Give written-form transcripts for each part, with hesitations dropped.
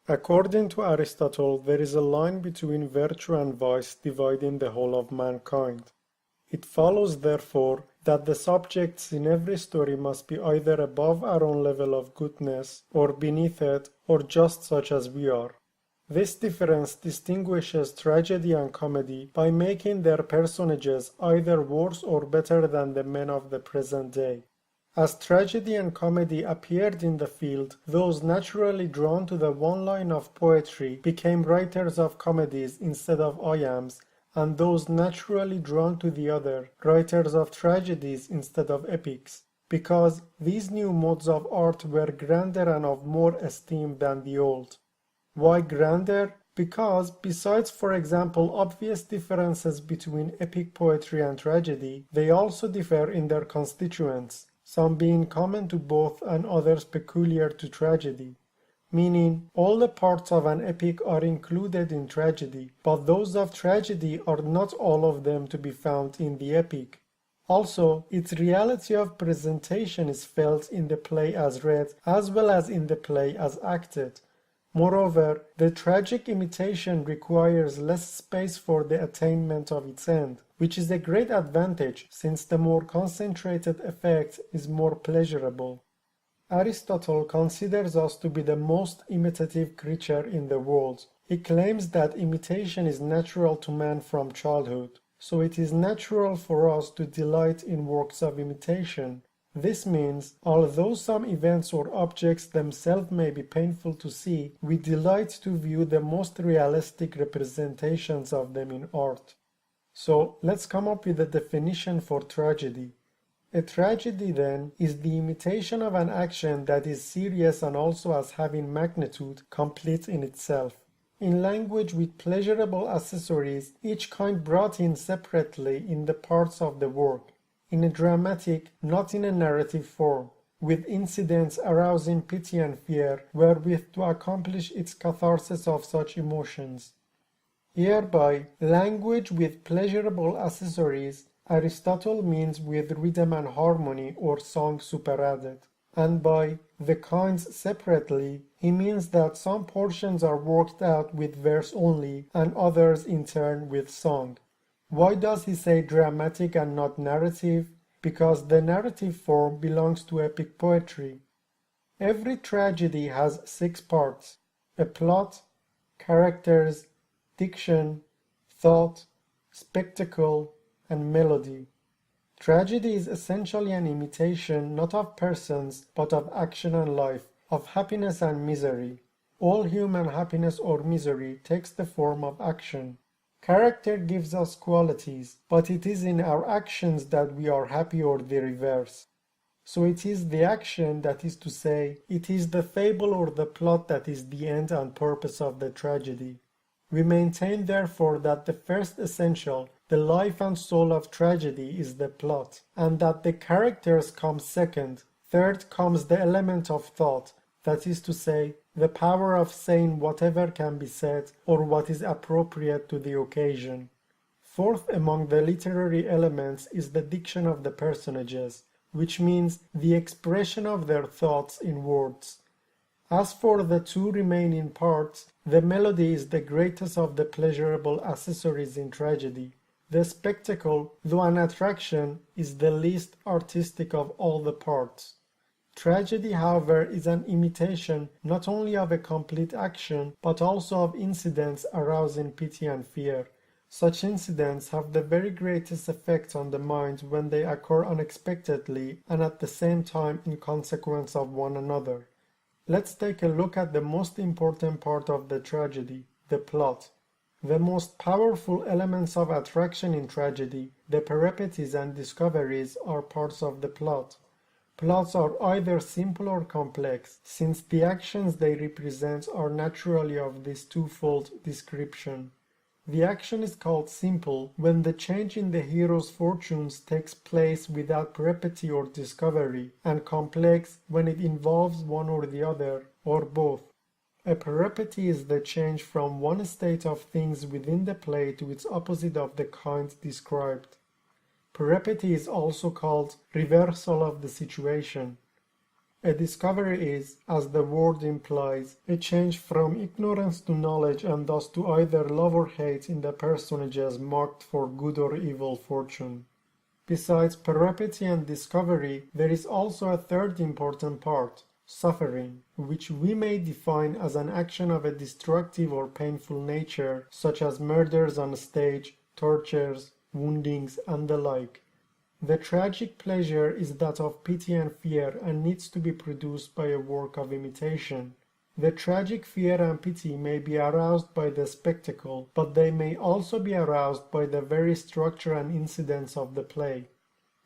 According to Aristotle, there is a line between virtue and vice dividing the whole of mankind. It follows, therefore, that the subjects in every story must be either above our own level of goodness, or beneath it, or just such as we are. This difference distinguishes tragedy and comedy by making their personages either worse or better than the men of the present day. As tragedy and comedy appeared in the field, those naturally drawn to the one line of poetry became writers of comedies instead of iambs, and those naturally drawn to the other, writers of tragedies instead of epics, because these new modes of art were grander and of more esteem than the old. Why grander? Because, besides, for example, obvious differences between epic poetry and tragedy, they also differ in their constituents, some being common to both and others peculiar to tragedy. Meaning, all the parts of an epic are included in tragedy, but those of tragedy are not all of them to be found in the epic. Also, its reality of presentation is felt in the play as read, as well as in the play as acted. Moreover, the tragic imitation requires less space for the attainment of its end, which is a great advantage since the more concentrated effect is more pleasurable. Aristotle considers us to be the most imitative creature in the world. He claims that imitation is natural to man from childhood, so it is natural for us to delight in works of imitation. This means, although some events or objects themselves may be painful to see, we delight to view the most realistic representations of them in art. So, let's come up with a definition for tragedy. A tragedy, then, is the imitation of an action that is serious and also as having magnitude, complete in itself. In language with pleasurable accessories, each kind brought in separately in the parts of the work. In a dramatic, not in a narrative form, with incidents arousing pity and fear, wherewith to accomplish its catharsis of such emotions. Hereby, language with pleasurable accessories, Aristotle means with rhythm and harmony or song superadded, and by the kinds separately, he means that some portions are worked out with verse only and others in turn with song. Why does he say dramatic and not narrative? Because the narrative form belongs to epic poetry. Every tragedy has 6 parts: a plot, characters, diction, thought, spectacle, and melody. Tragedy is essentially an imitation not of persons, but of action and life, of happiness and misery. All human happiness or misery takes the form of action. Character gives us qualities, but it is in our actions that we are happy or the reverse. So it is the action, that is to say, it is the fable or the plot that is the end and purpose of the tragedy. We maintain therefore that the first essential, the life and soul of tragedy, is the plot, and that the characters come second. Third comes the element of thought, that is to say, the power of saying whatever can be said or what is appropriate to the occasion. Fourth among the literary elements is the diction of the personages, which means the expression of their thoughts in words. As for the 2 remaining parts, the melody is the greatest of the pleasurable accessories in tragedy. The spectacle, though an attraction, is the least artistic of all the parts. Tragedy, however, is an imitation not only of a complete action, but also of incidents arousing pity and fear. Such incidents have the very greatest effect on the mind when they occur unexpectedly and at the same time in consequence of one another. Let's take a look at the most important part of the tragedy, the plot. The most powerful elements of attraction in tragedy, the peripeties and discoveries, are parts of the plot. Plots are either simple or complex, since the actions they represent are naturally of this twofold description. The action is called simple when the change in the hero's fortunes takes place without peripety or discovery, and complex when it involves one or the other, or both. A peripety is the change from one state of things within the play to its opposite of the kind described. Peripety is also called reversal of the situation. A discovery is, as the word implies, a change from ignorance to knowledge and thus to either love or hate in the personages marked for good or evil fortune. Besides peripety and discovery, there is also a third important part, suffering, which we may define as an action of a destructive or painful nature, such as murders on stage, tortures, woundings, and the like. The tragic pleasure is that of pity and fear and needs to be produced by a work of imitation. The tragic fear and pity may be aroused by the spectacle, but they may also be aroused by the very structure and incidents of the play.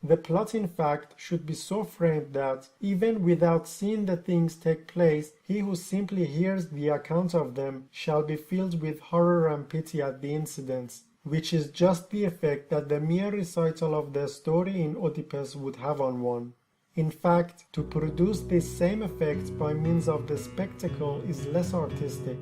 The plot, in fact, should be so framed that, even without seeing the things take place, he who simply hears the account of them shall be filled with horror and pity at the incidents, which is just the effect that the mere recital of the story in Oedipus would have on one. In fact, to produce this same effect by means of the spectacle is less artistic.